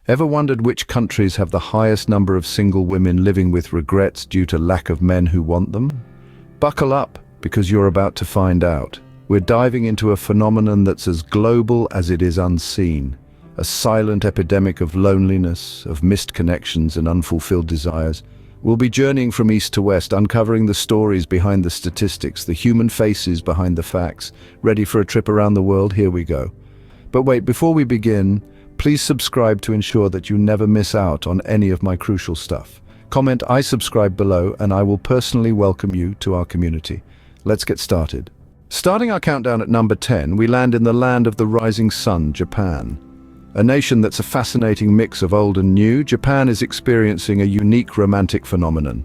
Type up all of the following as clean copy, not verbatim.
Ever wondered which countries have the highest number of single women living with regrets due to lack of men who want them? Buckle up, because you're about to find out. We're diving into a phenomenon that's as global as it is unseen. A silent epidemic of loneliness, of missed connections and unfulfilled desires. We'll be journeying from east to west, uncovering the stories behind the statistics, the human faces behind the facts. Ready for a trip around the world? Here we go. But wait, before we begin, please subscribe to ensure that you never miss out on any of my crucial stuff. Comment "I subscribe" below and I will personally welcome you to our community. Let's get started. Starting our countdown at number 10, we land in the land of the rising sun, Japan. A nation that's a fascinating mix of old and new, Japan is experiencing a unique romantic phenomenon.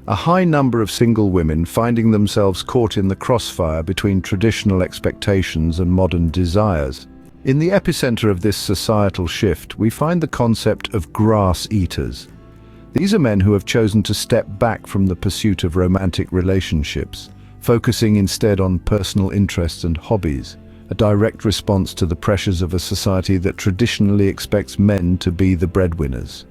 A high number of single women finding themselves caught in the crossfire between traditional expectations and modern desires. In the epicenter of this societal shift, we find the concept of grass eaters. These are men who have chosen to step back from the pursuit of romantic relationships, focusing instead on personal interests and hobbies, a direct response to the pressures of a society that traditionally expects men to be the breadwinners.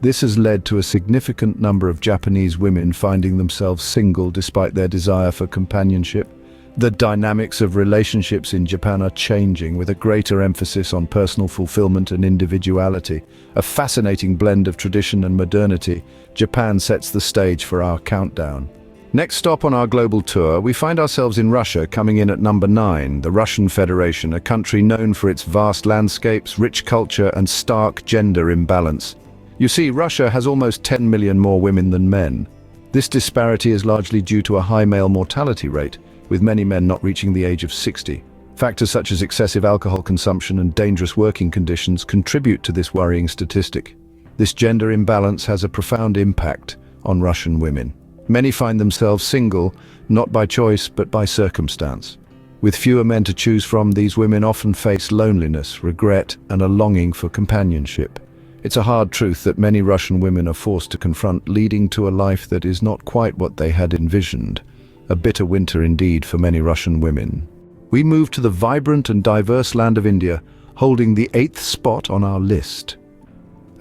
This has led to a significant number of Japanese women finding themselves single despite their desire for companionship. The dynamics of relationships in Japan are changing, with a greater emphasis on personal fulfillment and individuality. A fascinating blend of tradition and modernity, Japan sets the stage for our countdown. Next stop on our global tour, we find ourselves in Russia, coming in at number 9, the Russian Federation, a country known for its vast landscapes, rich culture and stark gender imbalance. You see, Russia has almost 10 million more women than men. This disparity is largely due to a high male mortality rate, with many men not reaching the age of 60. Factors such as excessive alcohol consumption and dangerous working conditions contribute to this worrying statistic. This gender imbalance has a profound impact on Russian women. Many find themselves single, not by choice but by circumstance. With fewer men to choose from, these women often face loneliness, regret, and a longing for companionship. It's a hard truth that many Russian women are forced to confront, leading to a life that is not quite what they had envisioned. A bitter winter indeed for many Russian women. We move to the vibrant and diverse land of India, holding the 8th spot on our list.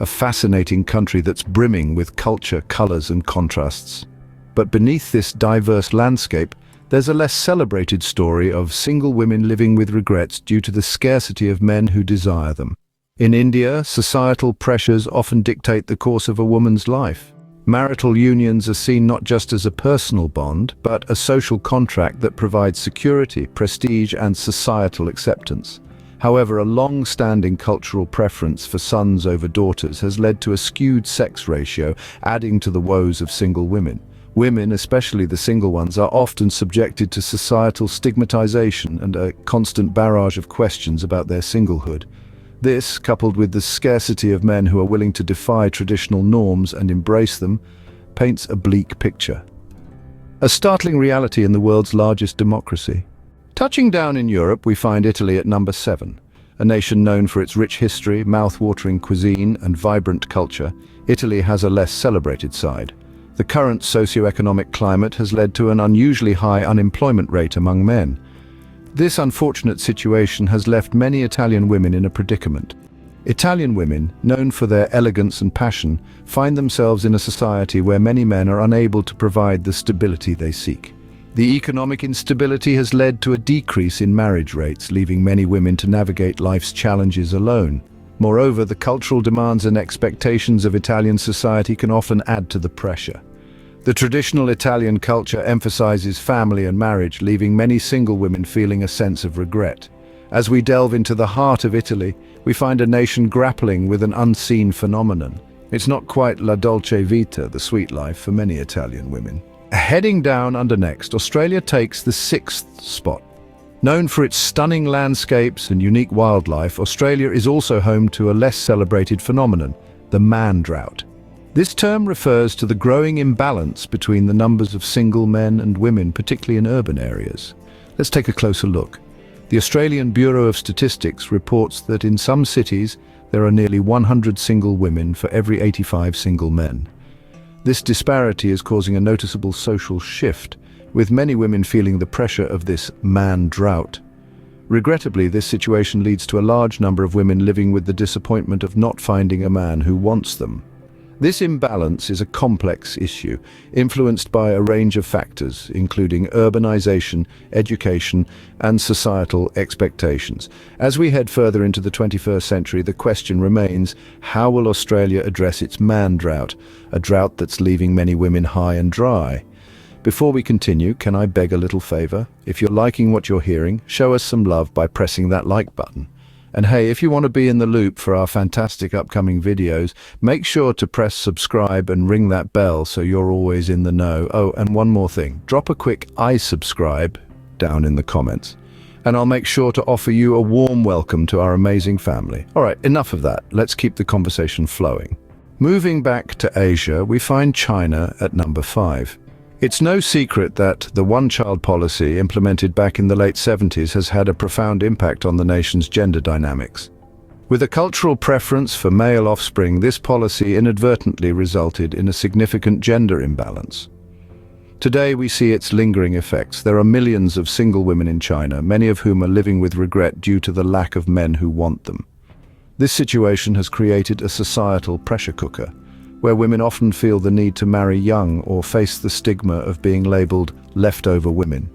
A fascinating country that's brimming with culture, colors, and contrasts. But beneath this diverse landscape, there's a less celebrated story of single women living with regrets due to the scarcity of men who desire them. In India, societal pressures often dictate the course of a woman's life. Marital unions are seen not just as a personal bond, but a social contract that provides security, prestige, and societal acceptance. However, a long-standing cultural preference for sons over daughters has led to a skewed sex ratio, adding to the woes of single women. Women, especially the single ones, are often subjected to societal stigmatization and a constant barrage of questions about their singlehood. This, coupled with the scarcity of men who are willing to defy traditional norms and embrace them, paints a bleak picture. A startling reality in the world's largest democracy. Touching down in Europe, we find Italy at number 7. A nation known for its rich history, mouth-watering cuisine, and vibrant culture, Italy has a less celebrated side. The current socio-economic climate has led to an unusually high unemployment rate among men. This unfortunate situation has left many Italian women in a predicament. Italian women, known for their elegance and passion, find themselves in a society where many men are unable to provide the stability they seek. The economic instability has led to a decrease in marriage rates, leaving many women to navigate life's challenges alone. Moreover, the cultural demands and expectations of Italian society can often add to the pressure. The traditional Italian culture emphasizes family and marriage, leaving many single women feeling a sense of regret. As we delve into the heart of Italy, we find a nation grappling with an unseen phenomenon. It's not quite la dolce vita, the sweet life, for many Italian women. Heading down under next, Australia takes the 6th spot. Known for its stunning landscapes and unique wildlife, Australia is also home to a less celebrated phenomenon, the man drought. This term refers to the growing imbalance between the numbers of single men and women, particularly in urban areas. Let's take a closer look. The Australian Bureau of Statistics reports that in some cities there are nearly 100 single women for every 85 single men. This disparity is causing a noticeable social shift, with many women feeling the pressure of this man drought. Regrettably, this situation leads to a large number of women living with the disappointment of not finding a man who wants them. This imbalance is a complex issue, influenced by a range of factors, including urbanization, education, and societal expectations. As we head further into the 21st century, the question remains, how will Australia address its man drought, a drought that's leaving many women high and dry? Before we continue, can I beg a little favor? If you're liking what you're hearing, show us some love by pressing that like button. And hey, if you want to be in the loop for our fantastic upcoming videos, make sure to press subscribe and ring that bell so you're always in the know. Oh, and one more thing, drop a quick "I subscribe" down in the comments, and I'll make sure to offer you a warm welcome to our amazing family. All right, enough of that. Let's keep the conversation flowing. Moving back to Asia, we find China at number 5. It's no secret that the one-child policy implemented back in the late 70s has had a profound impact on the nation's gender dynamics. With a cultural preference for male offspring, this policy inadvertently resulted in a significant gender imbalance. Today we see its lingering effects. There are millions of single women in China, many of whom are living with regret due to the lack of men who want them. This situation has created a societal pressure cooker, where women often feel the need to marry young or face the stigma of being labeled leftover women.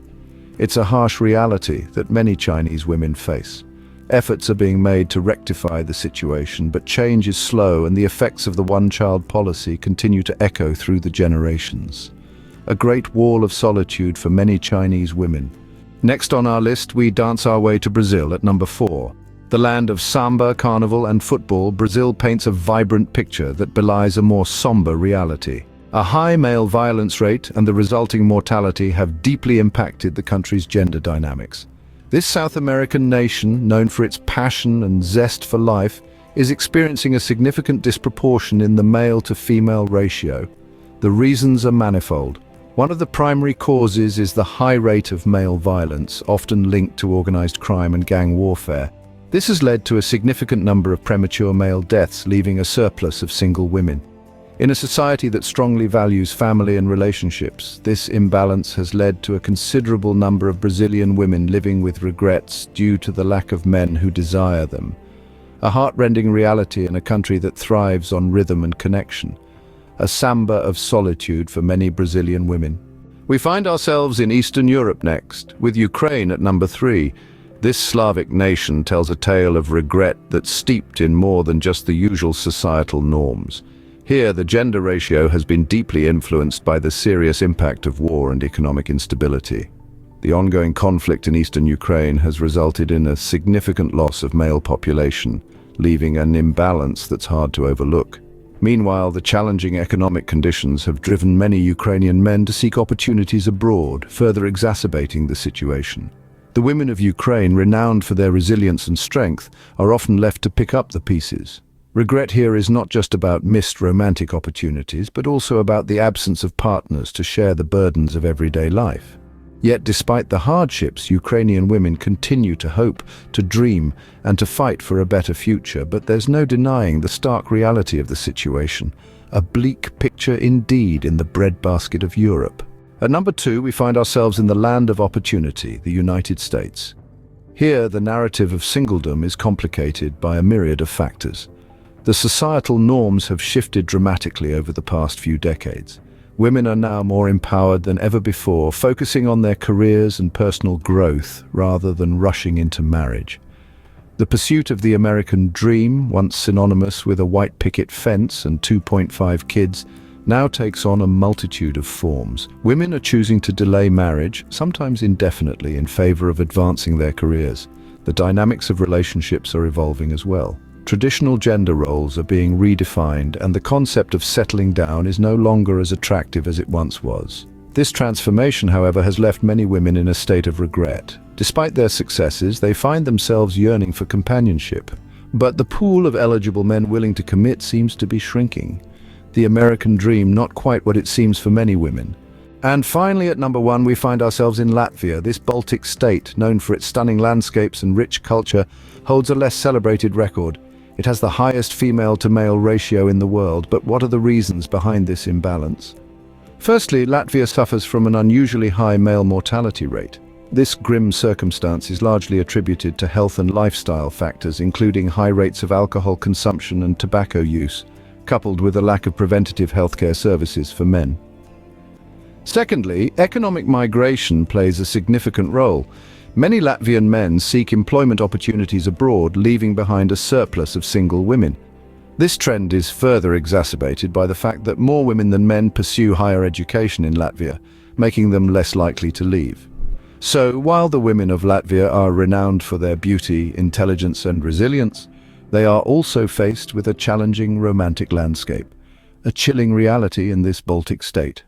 It's a harsh reality that many Chinese women face. Efforts are being made to rectify the situation, but change is slow and the effects of the one-child policy continue to echo through the generations. A great wall of solitude for many Chinese women. Next on our list, we dance our way to Brazil at number 4. The land of samba, carnival, and football, Brazil paints a vibrant picture that belies a more somber reality. A high male violence rate and the resulting mortality have deeply impacted the country's gender dynamics. This South American nation, known for its passion and zest for life, is experiencing a significant disproportion in the male-to-female ratio. The reasons are manifold. One of the primary causes is the high rate of male violence, often linked to organized crime and gang warfare. This has led to a significant number of premature male deaths, leaving a surplus of single women. In a society that strongly values family and relationships, this imbalance has led to a considerable number of Brazilian women living with regrets due to the lack of men who desire them. A heart-rending reality in a country that thrives on rhythm and connection. A samba of solitude for many Brazilian women. We find ourselves in Eastern Europe next, with Ukraine at number 3. This Slavic nation tells a tale of regret that's steeped in more than just the usual societal norms. Here, the gender ratio has been deeply influenced by the serious impact of war and economic instability. The ongoing conflict in eastern Ukraine has resulted in a significant loss of male population, leaving an imbalance that's hard to overlook. Meanwhile, the challenging economic conditions have driven many Ukrainian men to seek opportunities abroad, further exacerbating the situation. The women of Ukraine, renowned for their resilience and strength, are often left to pick up the pieces. Regret here is not just about missed romantic opportunities, but also about the absence of partners to share the burdens of everyday life. Yet despite the hardships, Ukrainian women continue to hope, to dream, and to fight for a better future. But there's no denying the stark reality of the situation. A bleak picture indeed in the breadbasket of Europe. At number 2, we find ourselves in the land of opportunity, the United States. Here, the narrative of singledom is complicated by a myriad of factors. The societal norms have shifted dramatically over the past few decades. Women are now more empowered than ever before, focusing on their careers and personal growth rather than rushing into marriage. The pursuit of the American dream, once synonymous with a white picket fence and 2.5 kids, now takes on a multitude of forms. Women are choosing to delay marriage, sometimes indefinitely, in favor of advancing their careers. The dynamics of relationships are evolving as well. Traditional gender roles are being redefined, and the concept of settling down is no longer as attractive as it once was. This transformation, however, has left many women in a state of regret. Despite their successes, they find themselves yearning for companionship. But the pool of eligible men willing to commit seems to be shrinking. The American dream not quite what it seems for many women. And finally, at number 1, we find ourselves in Latvia. This Baltic state, known for its stunning landscapes and rich culture, holds a less celebrated record. It has the highest female-to-male ratio in the world, but what are the reasons behind this imbalance? Firstly, Latvia suffers from an unusually high male mortality rate. This grim circumstance is largely attributed to health and lifestyle factors, including high rates of alcohol consumption and tobacco use, coupled with a lack of preventative healthcare services for men. Secondly, economic migration plays a significant role. Many Latvian men seek employment opportunities abroad, leaving behind a surplus of single women. This trend is further exacerbated by the fact that more women than men pursue higher education in Latvia, making them less likely to leave. So, while the women of Latvia are renowned for their beauty, intelligence and resilience, they are also faced with a challenging romantic landscape, a chilling reality in this Baltic state.